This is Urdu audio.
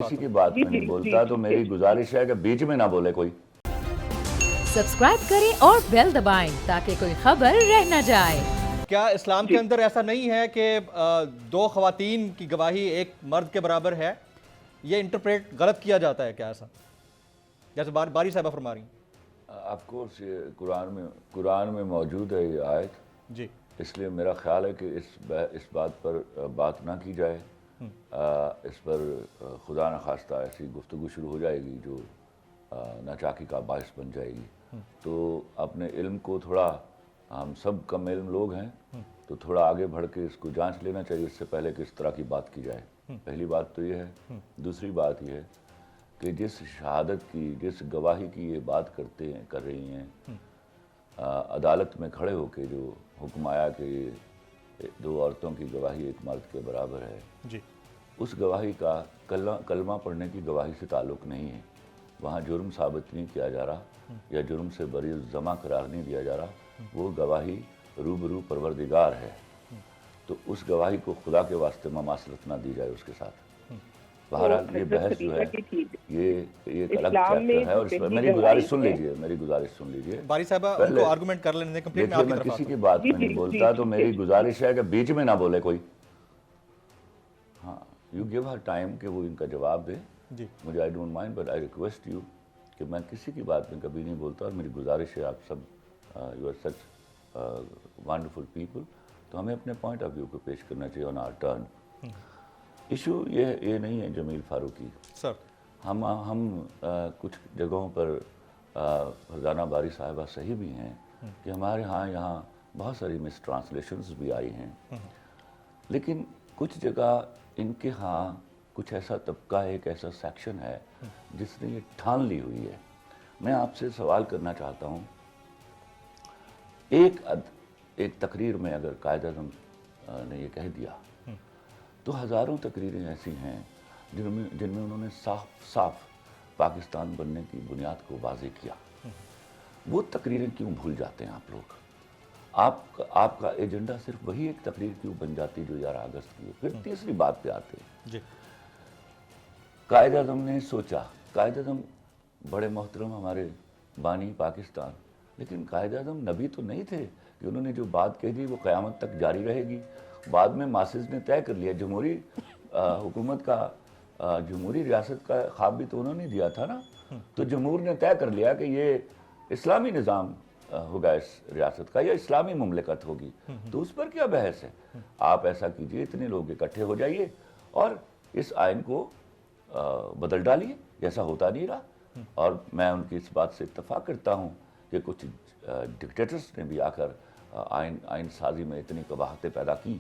کسی کی بات میں نہیں بولتا تو میری گزارش ہے کہ بیچ میں نہ بولے کوئی. سبسکرائب کریں اور بیل دبائیں تاکہ کوئی خبر رہ نہ جائے. کیا اسلام کے اندر ایسا نہیں ہے کہ دو خواتین کی گواہی ایک مرد کے برابر ہے؟ یہ انٹرپریٹ غلط کیا جاتا ہے کیا ایسا؟ جیسے باری صاحبہ فرما رہی ہیں. آف کورس یہ قرآن میں موجود ہے یہ آیت. جی. اس لیے میرا خیال ہے کہ اس بات پر بات نہ کی جائے. اس پر خدا نخواستہ ایسی گفتگو شروع ہو جائے گی جو ناچاکی کا باعث بن جائے گی. تو اپنے علم کو تھوڑا، ہم سب کم علم لوگ ہیں تو تھوڑا آگے بڑھ کے اس کو جانچ لینا چاہیے اس سے پہلے کہ اس طرح کی بات کی جائے. پہلی بات تو یہ ہے. دوسری بات یہ ہے کہ جس شہادت کی، جس گواہی کی یہ بات کر رہی ہیں، عدالت میں کھڑے ہو کے جو حکم آیا کہ یہ دو عورتوں کی گواہی ایک مرد کے برابر ہے، جی. اس گواہی کا کلمہ پڑھنے کی گواہی سے تعلق نہیں ہے. وہاں جرم ثابت نہیں کیا جا رہا یا جرم سے بری الزمہ قرار نہیں دیا جا رہا. وہ گواہی روبرو پروردگار ہے. تو اس گواہی کو خدا کے واسطے مماثلت نہ دی جائے اس کے ساتھ. بہرحال یہ بحث جو ہے یہ ایک الگ چیپٹر ہے اور اس پر میری گزارش سن لیجیے. باری صاحبہ ان کو آرگومنٹ کر لینے دیں. دیکھیے میں کسی کی بات میں نہیں بولتا تو میری گزارش ہے کہ بیچ میں نہ بولے کوئی. ہاں، یو گیو ہر ٹائم کہ وہ ان کا جواب دے. مجھے I don't mind but I request you کہ میں کسی کی بات میں کبھی نہیں بولتا اور میری گزارش ہے آپ سب you are such wonderful people تو ہمیں اپنے پوائنٹ آف ویو کو پیش کرنا چاہیے آن آر ٹرن. ایشو یہ نہیں ہے جمیل فاروقی. سر ہم کچھ جگہوں پر فرزانہ باری صاحبہ صحیح بھی ہیں کہ ہمارے یہاں بہت ساری مس ٹرانسلیشنز بھی آئی ہیں. لیکن کچھ جگہ ان کے ہاں کچھ ایسا طبقہ ہے، ایک ایسا سیکشن ہے جس نے یہ ٹھان لی ہوئی ہے. میں آپ سے سوال کرنا چاہتا ہوں، ایک تقریر میں اگر قائد اعظم نے یہ کہہ دیا تو ہزاروں تقریریں ایسی ہیں جن میں انہوں نے صاف پاکستان بننے کی بنیاد کو واضح کیا. وہ تقریریں کیوں بھول جاتے ہیں آپ لوگ؟ آپ کا ایجنڈا صرف وہی ایک تقریر کیوں بن جاتی جو 11 اگست کی ہے؟ پھر تیسری بات پہ آتے ہیں. قائد اعظم نے سوچا، قائد اعظم بڑے محترم ہمارے بانی پاکستان، لیکن قائد اعظم نبی تو نہیں تھے کہ انہوں نے جو بات کہہ دی وہ قیامت تک جاری رہے گی. بعد میں ماسز نے طے کر لیا، جمہوری حکومت کا، جمہوری ریاست کا خواب بھی تو انہوں نے دیا تھا نا. تو جمہور نے طے کر لیا کہ یہ اسلامی نظام ہوگا اس ریاست کا یا اسلامی مملکت ہوگی. تو اس پر کیا بحث ہے؟ آپ ایسا کیجئے، اتنے لوگ اکٹھے ہو جائیے اور اس آئین کو بدل ڈالیے جیسا ہوتا نہیں رہا. اور میں ان کی اس بات سے اتفاق کرتا ہوں کہ کچھ ڈکٹیٹرز نے بھی آ کر آئین سازی میں اتنی قباحتیں پیدا کی